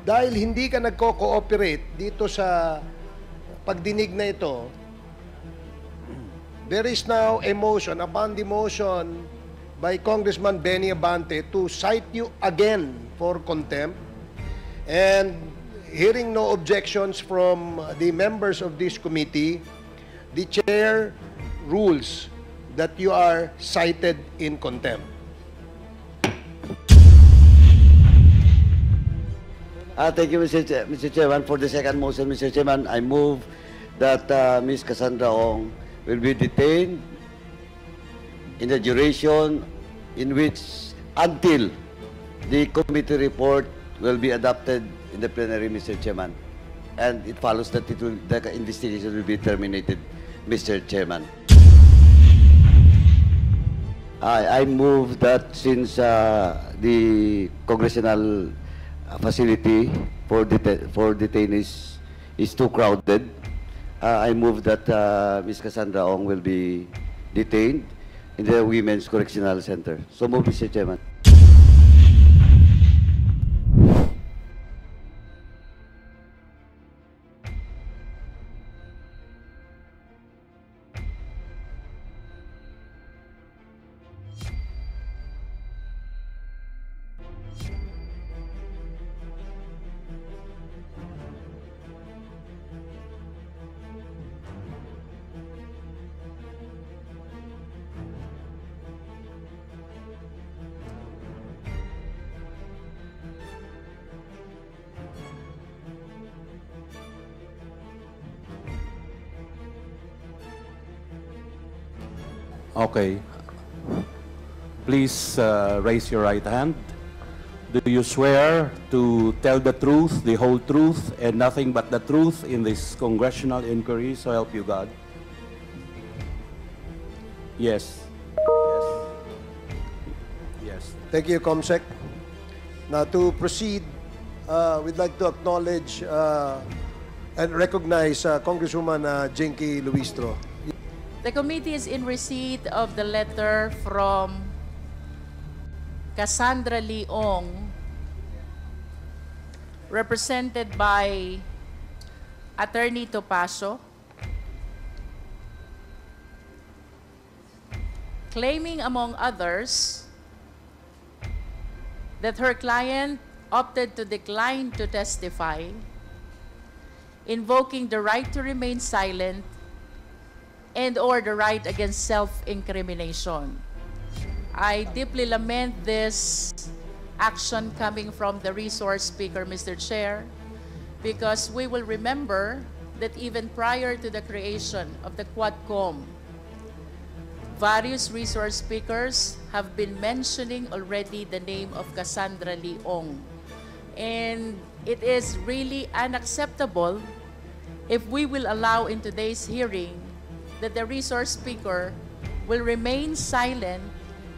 dahil hindi ka nagko-cooperate dito sa pagdinig na ito, there is now a motion upon the motion by Congressman Benny Abante to cite you again for contempt. And hearing no objections from the members of this committee, the chair rules that you are cited in contempt. Thank you, Mr. Chairman. For the second motion, Mr. Chairman, I move that Ms. Cassandra Ong will be detained in the duration in which until the committee report will be adopted in the plenary, Mr. Chairman. And it follows that the investigation will be terminated, Mr. Chairman. I move that since the congressional facility for detainees is too crowded, I move that Ms. Cassandra Ong will be detained in the Women's Correctional Center. So move, Mr. Chairman. Okay. Please raise your right hand. Do you swear to tell the truth, the whole truth, and nothing but the truth in this congressional inquiry, so help you God? Yes. Yes. Yes. Thank you, Comsec. Now, to proceed, we'd like to acknowledge and recognize Congresswoman Jinky Luistro. The committee is in receipt of the letter from Cassandra Leong, represented by Attorney Topacio, claiming, among others, that her client opted to decline to testify, invoking the right to remain silent and or the right against self-incrimination. I deeply lament this action coming from the resource speaker, Mr. Chair, because we will remember that even prior to the creation of the Quadcom, various resource speakers have been mentioning already the name of Cassandra Leong. And it is really unacceptable if we will allow in today's hearing that the resource speaker will remain silent,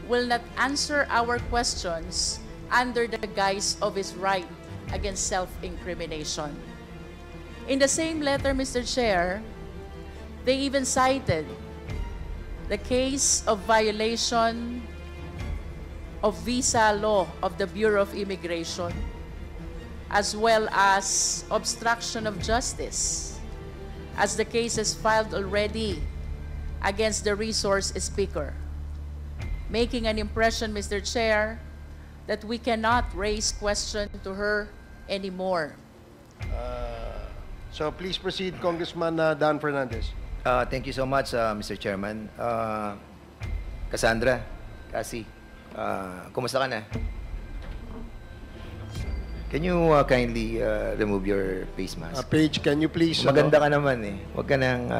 will not answer our questions under the guise of his right against self-incrimination. In the same letter, Mr. Chair, they even cited the case of violation of visa law of the Bureau of Immigration, as well as obstruction of justice, as the case is filed already against the resource speaker, making an impression, Mr. Chair, that we cannot raise question to her anymore. So please proceed, Congressman Dan Fernandez. Thank you so much, Mr. Chairman. Cassandra, Cassie, kumusta ka na? Can you kindly remove your face mask? Paige, can you please... Maganda ka naman eh. Huwag ka nang...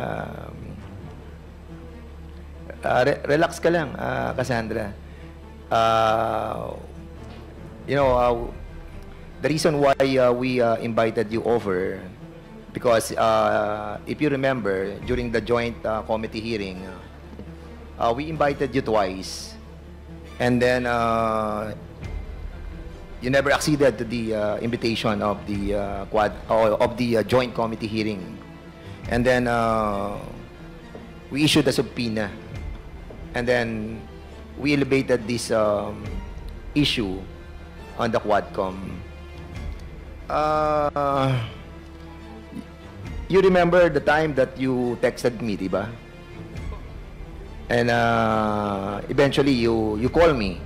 relax ka lang, Cassandra. You know, the reason why we invited you over, because if you remember, during the joint committee hearing, we invited you twice. And then you never acceded to the invitation of the joint committee hearing. And then we issued a subpoena. And then we elevated this issue on the Quadcom. Uh, you remember the time that you texted me, di ba? And eventually you call me.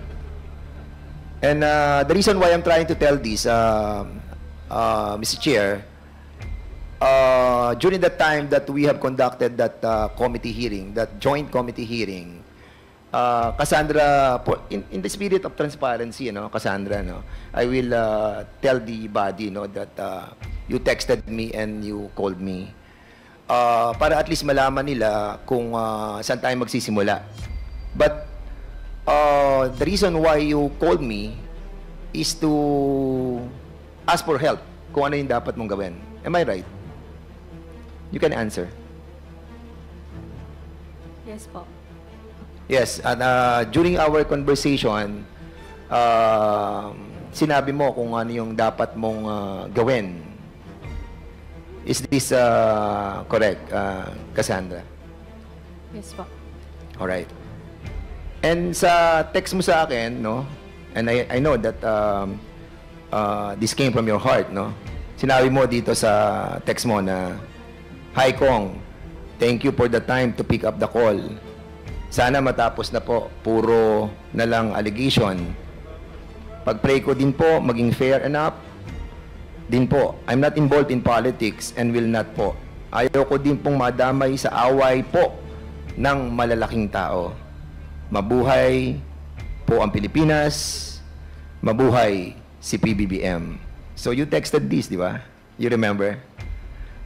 And the reason why I'm trying to tell this, Mr. Chair, during the time that we have conducted that committee hearing, that joint committee hearing, Cassandra, in the spirit of transparency, Cassandra, I will tell the body, that you texted me and you called me. Para at least malaman nila kung saan tayo magsisimula. But the reason why you called me is to ask for help kung ano yung dapat mong gawin. Am I right? You can answer. Yes po. Yes, and during our conversation, sinabi mo kung ano yung dapat mong gawin. Is this correct, Cassandra? Yes po. Alright. And sa text mo sa akin, and I know that this came from your heart, sinabi mo dito sa text mo na, Hi Kong, thank you for the time to pick up the call. Sana matapos na po, puro na lang allegation. Pag-pray ko din po, maging fair enough. Din po, I'm not involved in politics and will not po. Ayaw ko din pong madamay sa away po ng malalaking tao. Mabuhay po ang Pilipinas, mabuhay si PBBM. So you texted this, di ba? You remember?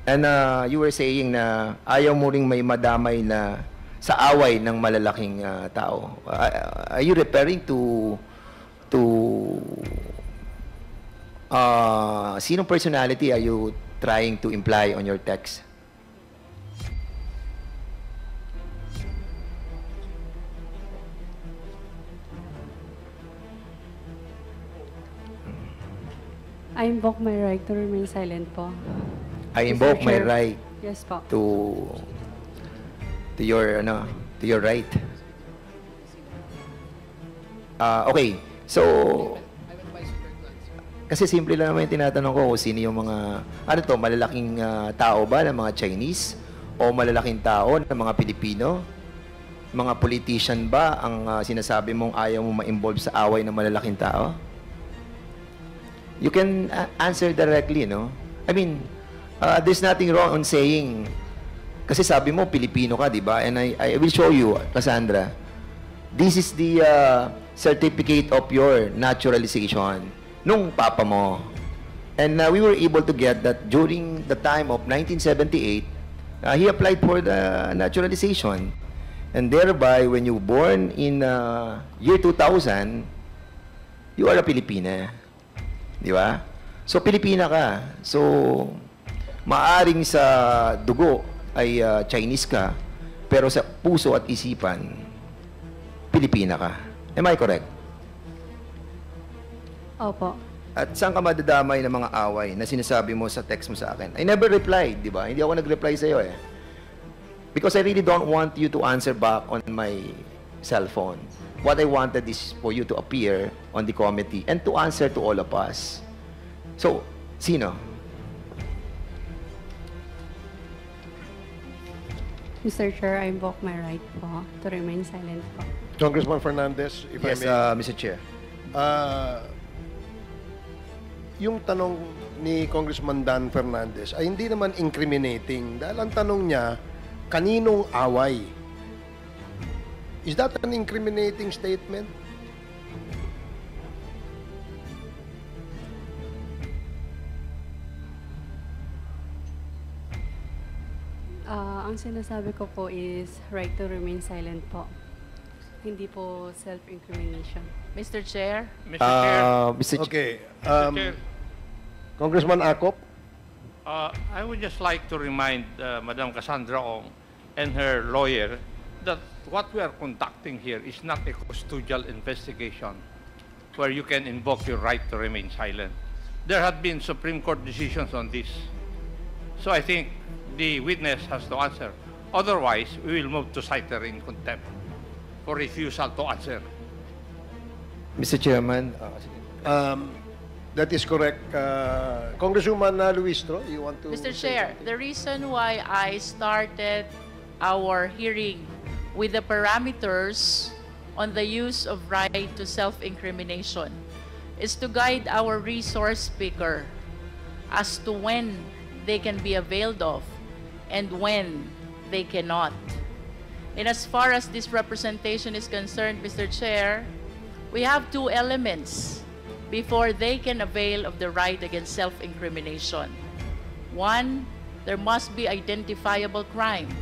And you were saying na ayaw mo ring may madamay na sa away ng malalaking tao. Are you referring to sinong personality are you trying to imply on your text? I invoke my right to remain silent po. I Mr. invoke my Chair. right Yes po. to your right. Okay. So kasi simple lang naman yung tinatanong ko kung sino yung mga malalaking tao ba ng mga Chinese o malalaking tao ng mga Pilipino? Mga politician ba ang sinasabi mong ayaw mo ma-involve sa away ng malalaking tao? You can answer directly, I mean, there's nothing wrong on saying, kasi sabi mo, Pilipino ka, di ba? And I will show you, Cassandra. This is the certificate of your naturalization nung papa mo. And we were able to get that during the time of 1978, he applied for the naturalization. And thereby, when you born in year 2000, you are a Pilipina. Di ba? So, Pilipina ka. So, maaring sa dugo ay Chinese ka, pero sa puso at isipan, Pilipina ka. Am I correct? Opo. At saan ka madadamay ng mga away na sinasabi mo sa text mo sa akin? I never replied, di ba? Hindi ako nag-reply sa'yo eh. Because I really don't want you to answer back on my cell phone. What I wanted is for you to appear on the committee and to answer to all of us. So, sino? Mr. Chair, I invoke my right po to remain silent po. Congressman Fernandez, if Yes, I may. Mr. Chair. Yung tanong ni Congressman Dan Fernandez ay hindi naman incriminating dahil ang tanong niya, kaninong away? Is that an incriminating statement? Ang sinasabi ko po is right to remain silent po. Hindi po self-incrimination. Mr. Chair, Mr. Chair, Mr. Okay. Mr. Chair, Congressman Acop? I would just like to remind Madam Cassandra Ong and her lawyer that what we are conducting here is not a custodial investigation where you can invoke your right to remain silent. There have been Supreme Court decisions on this. So I think the witness has to answer. Otherwise, we will move to cite her in contempt for refusal to answer. Mr. Chairman, That is correct. Congresswoman Luistro, you want to Mr. say Chair, something? the reason why I started our hearing with the parameters on the use of right to self-incrimination is to guide our resource speaker as to when they can be availed of and when they cannot. And as far as this representation is concerned, Mr. Chair, we have two elements before they can avail of the right against self-incrimination. One, there must be identifiable crime.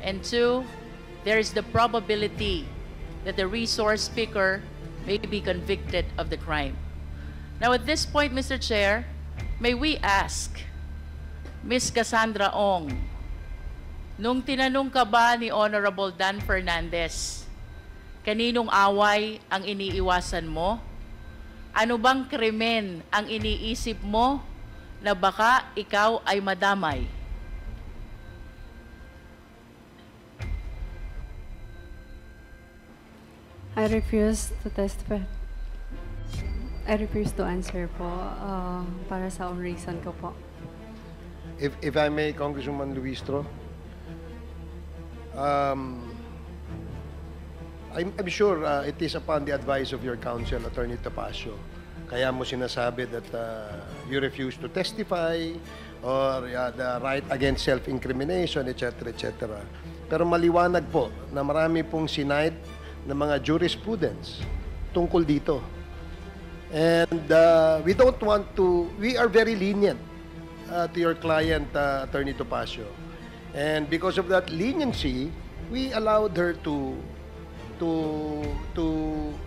And two, there is the probability that the resource speaker may be convicted of the crime. Now at this point, Mr. Chair, may we ask Ms. Cassandra Ong, nung tinanong ka ba ni Honorable Dan Fernandez, kaninong away ang iniiwasan mo? Ano bang krimen ang iniisip mo na baka ikaw ay madamay? I refuse to testify. I refuse to answer po para sa own reason ko po. If I may, Congresswoman Luistro, I'm sure it is upon the advice of your counsel, Attorney Topacio. Kaya mo sinasabi that you refuse to testify or the right against self-incrimination, etc., etc. Pero maliwanag po na marami pong sinide na mga jurisprudence tungkol dito. And we don't want to, we are very lenient to your client, Attorney Topacio. And because of that leniency, we allowed her to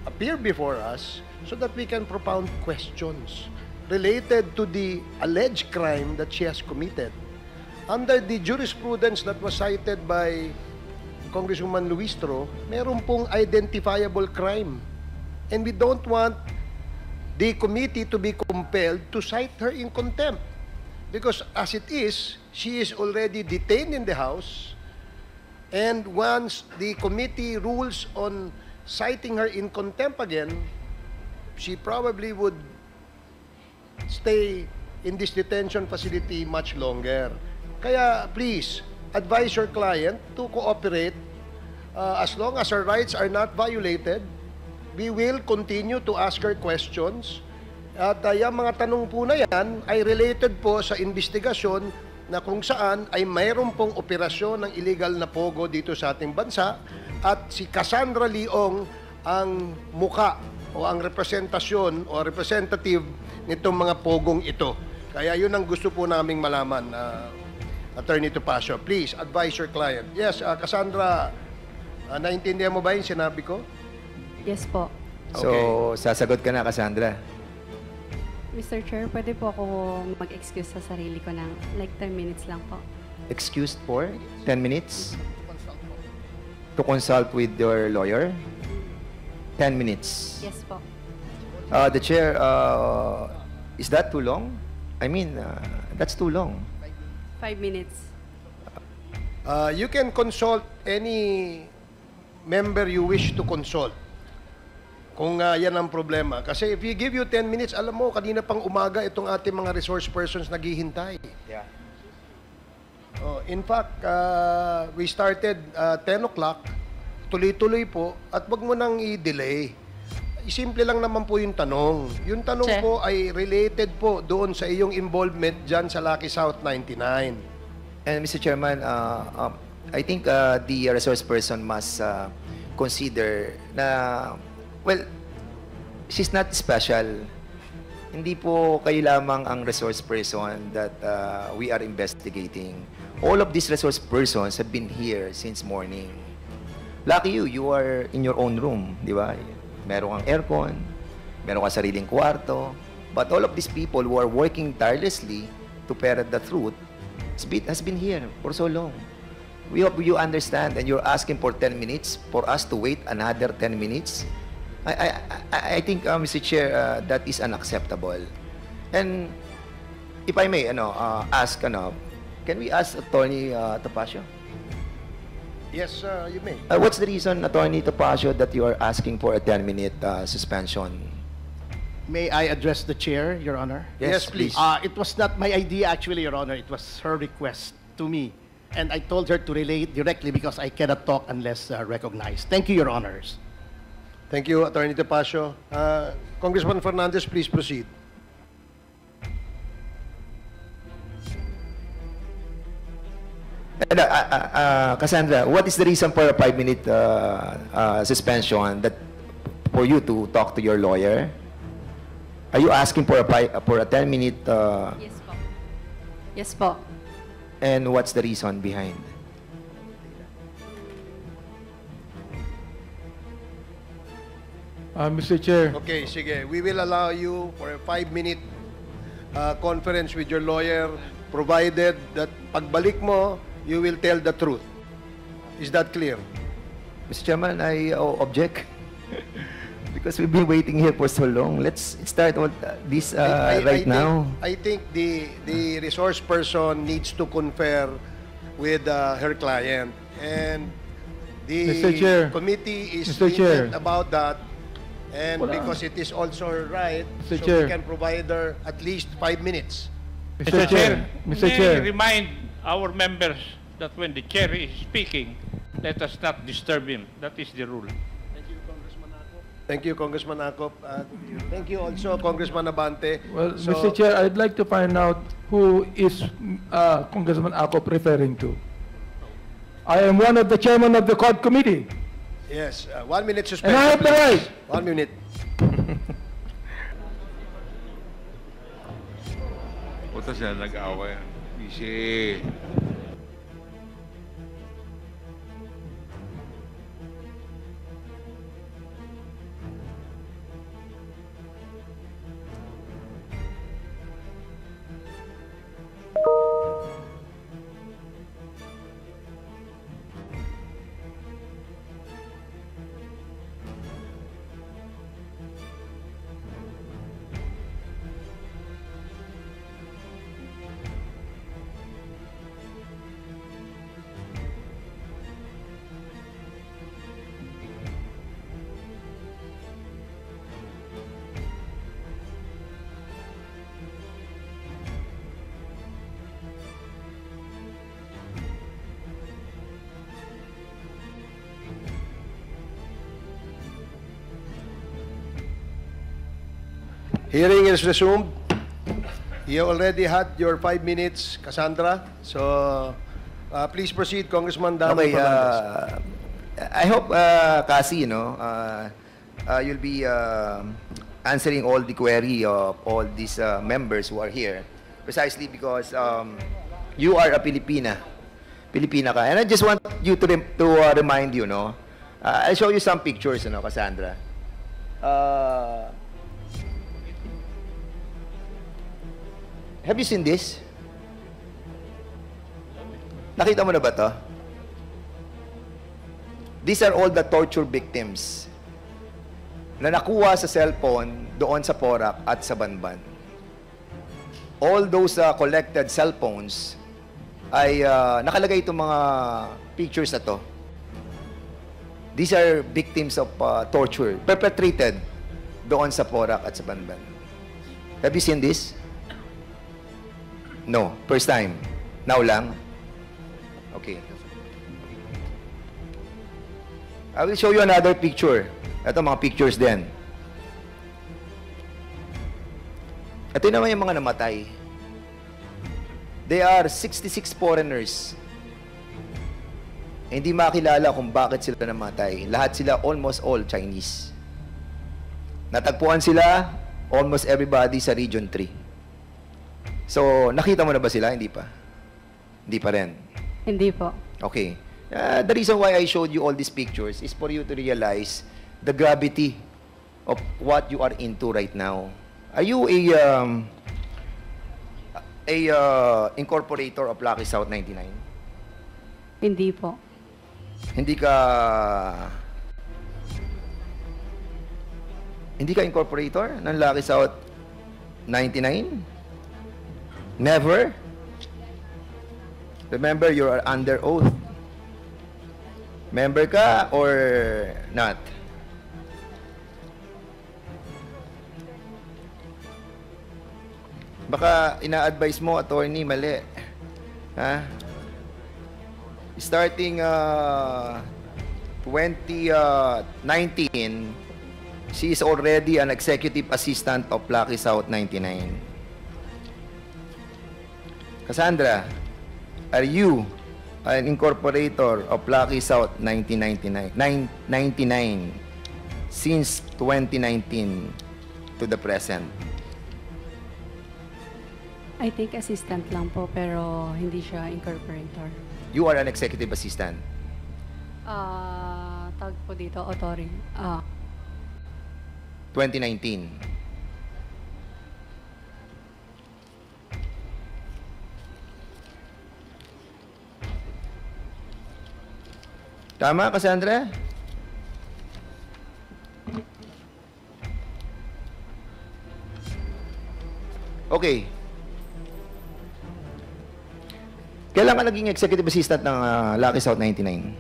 appear before us so that we can propound questions related to the alleged crime that she has committed. Under the jurisprudence that was cited by Congresswoman Luistro, meron pong identifiable crime. And we don't want the committee to be compelled to cite her in contempt. Because as it is, she is already detained in the House. And once the committee rules on citing her in contempt again, she probably would stay in this detention facility much longer. Kaya please, advise your client to cooperate. As long as her rights are not violated, we will continue to ask her questions. At yung mga tanong po na yan ay related po sa investigasyon na kung saan ay mayroon pong operasyon ng illegal na pogo dito sa ating bansa at si Cassandra Leong ang muka o ang representasyon o representative nitong mga pogong ito. Kaya yun ang gusto po naming malaman, Attorney Topacio. Please, advise your client. Yes, Cassandra, naintindihan mo ba yung sinabi ko? Yes po. So, sasagot ka na, Cassandra. Mr. Chair, pwede po ako mag-excuse sa sarili ko ng like 10 minutes lang po. Excused for 10 minutes? To consult with your lawyer? 10 minutes. Yes po. The chair, is that too long? I mean, that's too long. 5 minutes. You can consult any member you wish to consult. Kung yan ang problema. Kasi if we give you 10 minutes, alam mo, kanina pang umaga itong ating mga resource persons naghihintay. Yeah. In fact, we started 10 o'clock, tuloy-tuloy po, at wag mo nang i-delay. Simple lang naman po yung tanong. Yung tanong Che. po ay related po doon sa iyong involvement dyan sa Lucky South 99. And Mr. Chairman, I think the resource person must consider na, well, she's not special. Hindi po kayo lamang ang resource person that we are investigating. All of these resource persons have been here since morning. Lucky you, you are in your own room, di ba? Meron kang aircon, meron kang sariling kwarto. But all of these people who are working tirelessly to ferret the truth has been here for so long. We hope you understand, and you're asking for 10 minutes for us to wait another 10 minutes. I think, Mr. Chair, that is unacceptable. And if I may, ask, can we ask Attorney Topacio? Yes, you may. What's the reason, Attorney Topacio, that you are asking for a 10-minute suspension? May I address the chair, Your Honor? Yes, please. It was not my idea, actually, Your Honor. It was her request to me. And I told her to relay it directly because I cannot talk unless recognized. Thank you, Your Honors. Thank you, Attorney Tapasio. Congressman Fernandez, please proceed. And, Cassandra, what is the reason for a 5-minute suspension that for you to talk to your lawyer? Are you asking for a 10-minute? Yes po. Yes po. And what's the reason behind? Mr. Chair, Okay, sige. We will allow you for a 5-minute conference with your lawyer, provided that pagbalik mo, you will tell the truth. Is that clear? Mr. Chairman, I object. Because we've been waiting here for so long. Let's start with this right now. I think the resource person needs to confer with her client. And the Mr. Chair. committee is Mr. Chair. lenient about that. And Wala. because it is also her right, Mr. so Chair. we can provide her at least 5 minutes. Mr. Chair, Mr. may Chair, remind our members that when the chair is speaking, let us not disturb him. That is the rule. Thank you, Congressman Acop. Thank you also, Congressman Abante. well, So- Mr. Chair, I'd like to find out who is Congressman Acop referring to. I am one of the chairman of the COD committee. Yes, 1 minute suspension. And I have the please. right. 1 minute. Puta siya nag-away. Easy. Hearing is resumed. You already had your 5 minutes, Cassandra. So, please proceed, Congressman Dan Okay, Fernandez. I hope, Cassie, you'll be answering all the query of all these members who are here, precisely because you are a Filipina. Filipina ka. And I just want you to remind you, I'll show you some pictures, Cassandra. Have you seen this? Nakita mo na ba to? These are all the torture victims na nakuha sa cellphone doon sa Porac at sa Banban. All those collected cellphones ay nakalagay itong mga pictures na to. These are victims of torture perpetrated doon sa Porac at sa Banban. Have you seen this? No. First time. Now lang? Okay. I will show you another picture. Ito, mga pictures din. Ito naman yung mga namatay. They are 66 foreigners. Hindi makilala kung bakit sila namatay. Lahat sila, almost all Chinese. Natagpuan sila, almost everybody sa Region 3. So, nakita mo na ba sila? Hindi pa? Hindi pa rin? Hindi po. Okay. The reason why I showed you all these pictures is for you to realize the gravity of what you are into right now. Are you a incorporator of Lucky South 99? Hindi po. Hindi ka incorporator ng Lucky South 99? Never? Remember, you are under oath. Member ka or not? Baka ina-advise mo, attorney, mali. Ha? Starting 2019, she is already an executive assistant of Lucky South 99. Cassandra, are you an incorporator of Lucky South 1999 since 2019 to the present? I think assistant lang po, pero hindi siya incorporator. You are an executive assistant. Tawag po dito, authority. 2019. Tama, Cassandra? Okay. Kailan ka naging executive assistant ng Lucky South 99?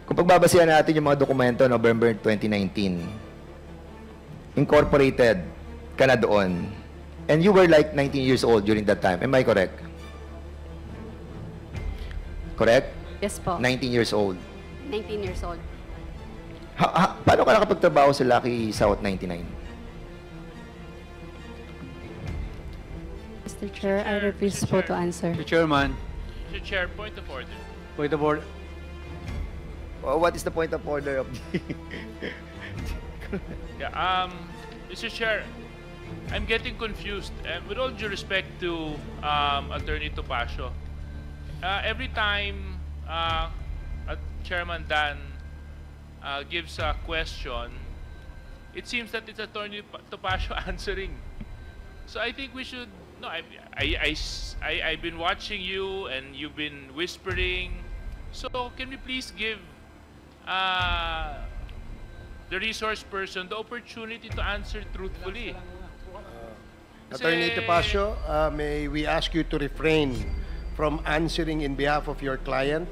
Kung pagbabasihan natin yung mga dokumento, November 2019, incorporated ka na doon. And you were like 19 years old during that time. Am I correct? Correct? Yes po. 19 years old. 19 years old. Paano ka nakapagtrabaho sa Lucky South 99? Mr. Chair, I refuse po to answer. Mr. Chairman. Mr. Chair, point of order. Point of order. What is the point of order of the... Yeah, Mr. Chair, I'm getting confused. With all due respect to Attorney Topacio, every time Chairman Dan gives a question, it seems that it's Attorney Topacio answering. So I think we should. No, I've been watching you, and you've been whispering. So can we please give the resource person the opportunity to answer truthfully? Attorney Topacio, may we ask you to refrain from answering in behalf of your client?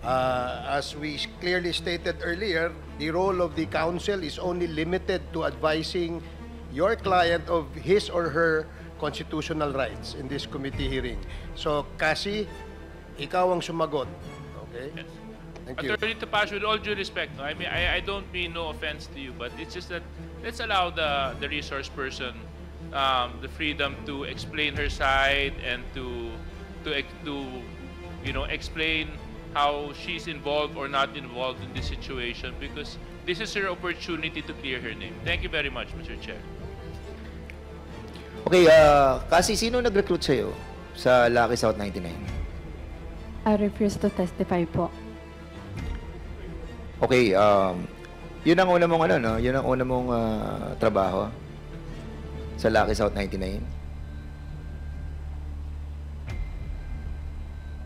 As we clearly stated earlier, the role of the counsel is only limited to advising your client of his or her constitutional rights in this committee hearing. So, Cassie, ikaw ang sumagot. Okay? Yes. Thank you. Attorney Topacio, with all due respect, no, I mean, I don't mean no offense to you, but it's just that let's allow the resource person the freedom to explain her side and to explain how she's involved or not involved in this situation, because this is her opportunity to clear her name. Thank you very much, Mr. Chair. Okay, kasi sino nag-recruit sa'yo sa Lucky South 99? I refuse to testify po. Okay, yun ang una mong yun ang una mong trabaho sa Lucky South 99?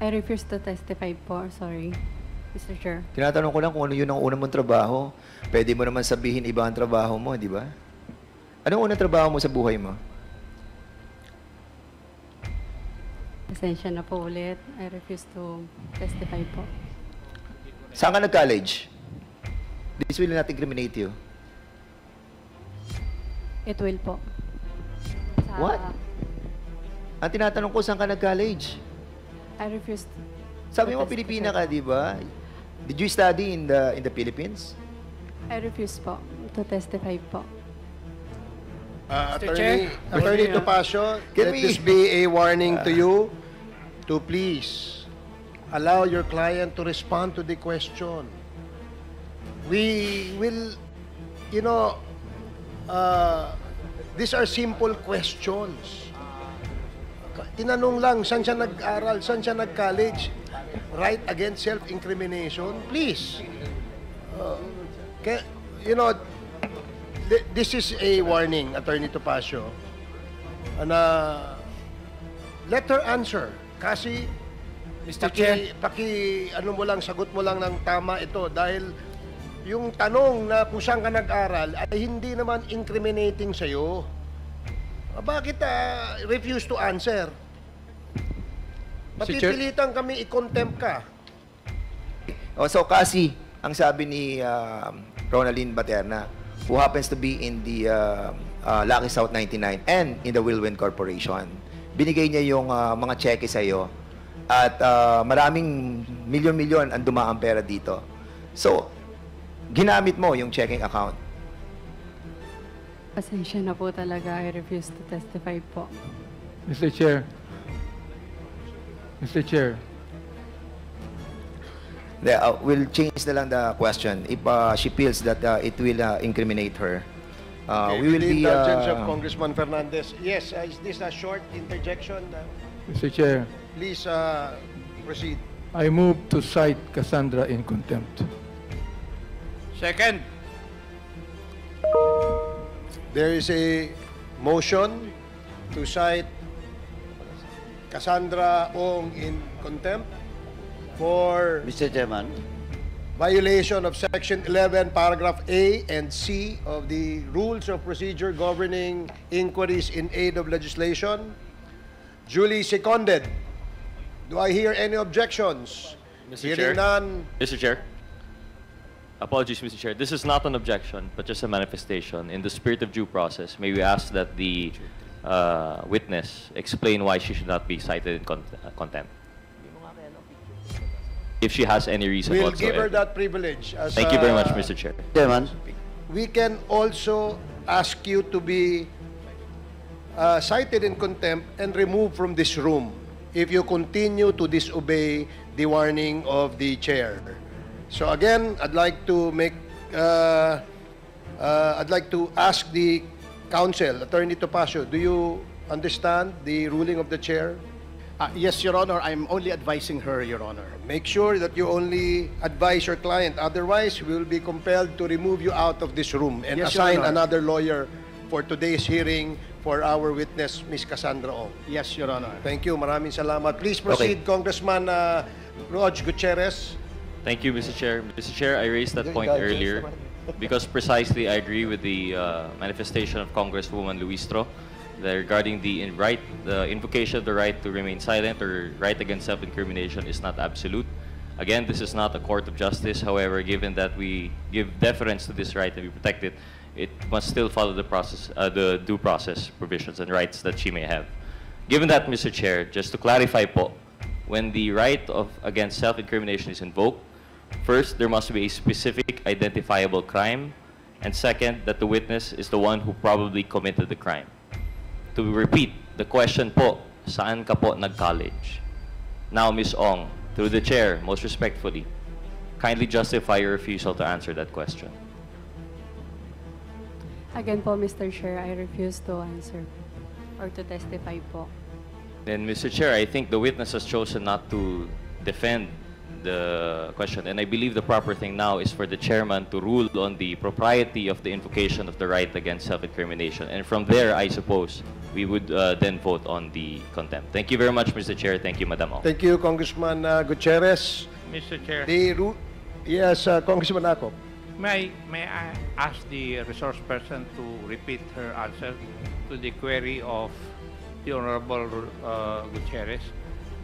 I refuse to testify po. Sorry, Mr. Chair. Tinatanong ko lang kung ano yun ang una mong trabaho. Pwede mo naman sabihin iba ang trabaho mo, di ba? Anong unang trabaho mo sa buhay mo? Pasensya na po ulit. I refuse to testify po. Saan ka nag-college? This will not incriminate you. It will po. What? Ang tinatanong ko, saan ka nag-college? I refuse to Sabi mo, testify. Pilipina ka, di ba? Did you study in the Philippines? I refuse po to testify po. Attorney Topacio, Can let we- this be a warning to you to please allow your client to respond to the question. We will, these are simple questions. Tinanong lang, saan siya nag-aral, saan siya nag-college, right against self-incrimination, please. This is a warning, Attorney Topacio, na let her answer. Kasi, Mr. Chair. sagot mo lang ng tama ito dahil yung tanong na kung saan ka nag-aral ay hindi naman incriminating sa'yo. Bakit refuse to answer? Mr. Chair. Papipilitan kami i-contempt ka. Oh, so, kasi, ang sabi ni Ronaldine Baterna, who happens to be in the Lucky South 99 and in the Wilwin Corporation, binigay niya yung mga cheque sa iyo at maraming milyon-milyon ang dumaang pera dito. So, ginamit mo yung checking account. Pasensya na po talaga. I refuse to testify po. Mr. Chair. Mr. Chair. We'll change na lang the question. If she feels that it will incriminate her, we will be... The indulgence of Congressman Fernandez. Yes, is this a short interjection? Mr. Chair. Please proceed. I move to cite Cassandra in contempt. Second. There is a motion to cite Cassandra Ong in contempt for Mr. Chairman. violation of Section 11, Paragraph A and C of the Rules of Procedure governing inquiries in aid of legislation. Duly seconded. Do I hear any objections? Mr. Hearing Chair. none. Mr. Chair. Apologies, Mr. Chair. This is not an objection, but just a manifestation. In the spirit of due process, may we ask that the witness explain why she should not be cited in contempt? If she has any reason We'll whatsoever. give her that privilege. As, Thank you very much, Mr. Chair. Chairman. We can also ask you to be cited in contempt and removed from this room if you continue to disobey the warning of the chair. So again, I'd like to ask the counsel, Attorney Topacio, do you understand the ruling of the chair? Yes, Your Honor. I'm only advising her, Your Honor. Make sure that you only advise your client. Otherwise, we will be compelled to remove you out of this room and Yes, Your assign Honor. another lawyer for today's hearing for our witness, Ms. Cassandra Ong. Yes, Your Honor. Thank you. Maraming salamat. Please proceed, Congressman Rog Gutierrez. Thank you, Mr. Chair. Mr. Chair, I raised that point earlier because precisely I agree with the manifestation of Congresswoman Luistro regarding the invocation of the right to remain silent or right against self-incrimination is not absolute. Again, this is not a court of justice. However, given that we give deference to this right and we protect it, it must still follow the process, the due process provisions and rights that she may have. Given that, Mr. Chair, just to clarify po, when the right against self-incrimination is invoked, first, there must be a specific identifiable crime, and second, that the witness is the one who probably committed the crime. To repeat, the question po, saan ka po nag-college? Now, Ms. Ong, through the chair, most respectfully, kindly justify your refusal to answer that question. Again po, Mr. Chair, I refuse to answer or to testify po. Then, Mr. Chair, I think the witness has chosen not to defend the question, and I believe the proper thing now is for the chairman to rule on the propriety of the invocation of the right against self-incrimination. And from there, I suppose, we would then vote on the contempt. Thank you very much, Mr. Chair. Thank you, Madam Ong. Thank you, Congressman Gutierrez. Mr. Chair. Yes, Congressman Acop. May I ask the resource person to repeat her answer to the query of the Honorable Gutierrez?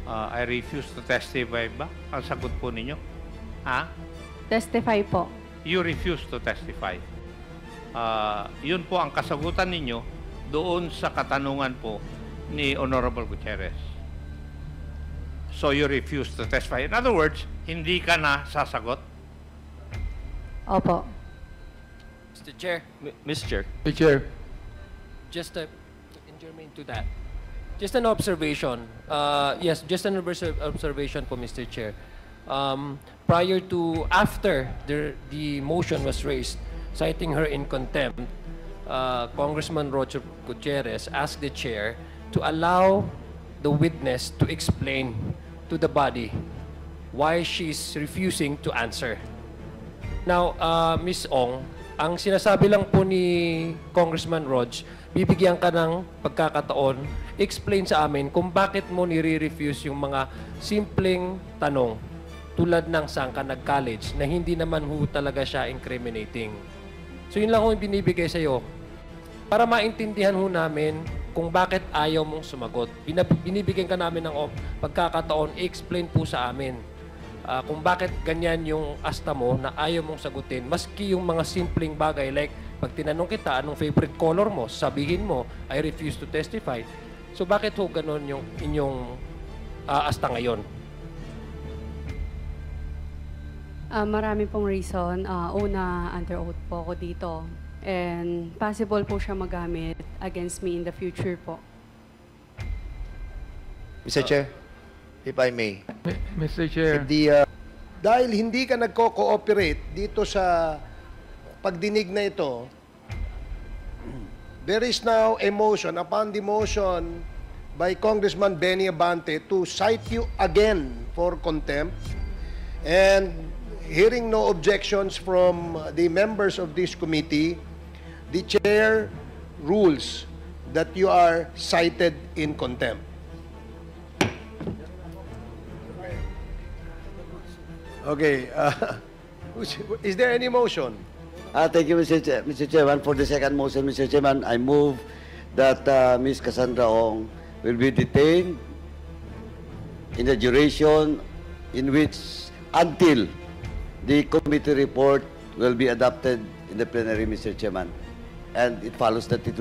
I refuse to testify ba? Ang sagot po ninyo? Ha? Testify po. You refuse to testify. Yun po ang kasagutan ninyo doon sa katanungan po ni Honorable Gutierrez. So you refuse to testify. In other words, hindi ka na sasagot? Opo. Mr. Chair. Mr. Chair. Mr. Chair. Just in germane to that. Just an observation. Yes, just an observation po, Mr. Chair. After the motion was raised, citing her in contempt, Congressman Roger Gutierrez asked the chair to allow the witness to explain to the body why she's refusing to answer. Now, Ms. Ong, ang sinasabi lang po ni Congressman Rog, bibigyan ka ng pagkakataon, explain sa amin kung bakit mo nire-refuse yung mga simpleng tanong tulad ng saan ka nag-college na hindi naman ho talaga siya incriminating. So yun lang ho yung binibigay sa'yo para maintindihan ho namin kung bakit ayaw mong sumagot. Binibigyan ka namin ng pagkakataon, explain po sa amin. kung bakit ganyan yung asta mo na ayaw mong sagutin, maski yung mga simpleng bagay like pag tinanong kita anong favorite color mo, sabihin mo, I refuse to testify. So bakit ho ganon yung inyong asta ngayon? Marami pong reason. Una, under oath po ako dito. And possible po siya magamit against me in the future po. Mr. Chair, if I may. Mr. Chair. Dahil hindi ka nagko-cooperate dito sa pagdinig na ito, there is now a motion upon the motion by Congressman Benny Abante to cite you again for contempt. And hearing no objections from the members of this committee, the chair rules that you are cited in contempt. Okay. Is there any motion? Thank you, Mr. Chairman. For the second motion, Mr. Chairman, I move that Ms. Cassandra Ong will be detained in the duration in which until the committee report will be adopted in the plenary, Mr. Chairman. And it follows that the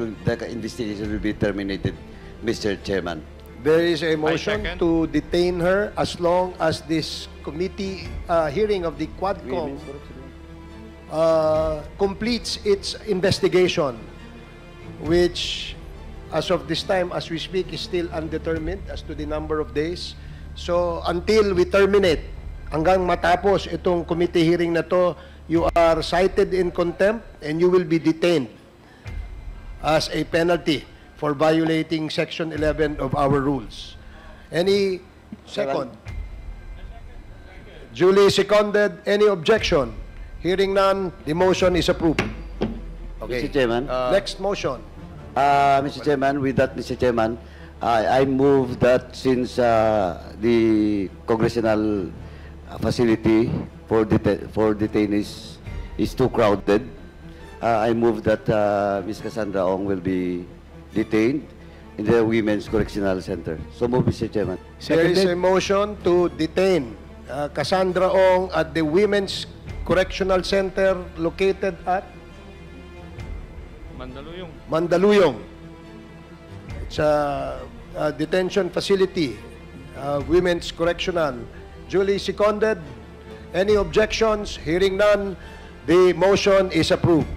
investigation will be terminated, Mr. Chairman. There is a motion to detain her as long as this committee hearing of the Quadcom completes its investigation, which as of this time, as we speak, is still undetermined as to the number of days. So until we terminate, hanggang matapos itong committee hearing na to, you are cited in contempt and you will be detained as a penalty for violating Section 11 of our rules. Any second? Duly seconded. Any objection? Hearing none, the motion is approved. Okay. Mr. Chairman. Next motion. Mr. Chairman, with that, Mr. Chairman, I move that since the congressional facility for detainees is too crowded, I move that Ms. Cassandra Ong will be detained in the Women's Correctional Center. So move, Mr. Chairman. There is a motion to detain Cassandra Ong at the Women's Correctional Center located at Mandaluyong. Mandaluyong. It's a detention facility, Women's Correctional. Duly seconded. Any objections? Hearing none, the motion is approved.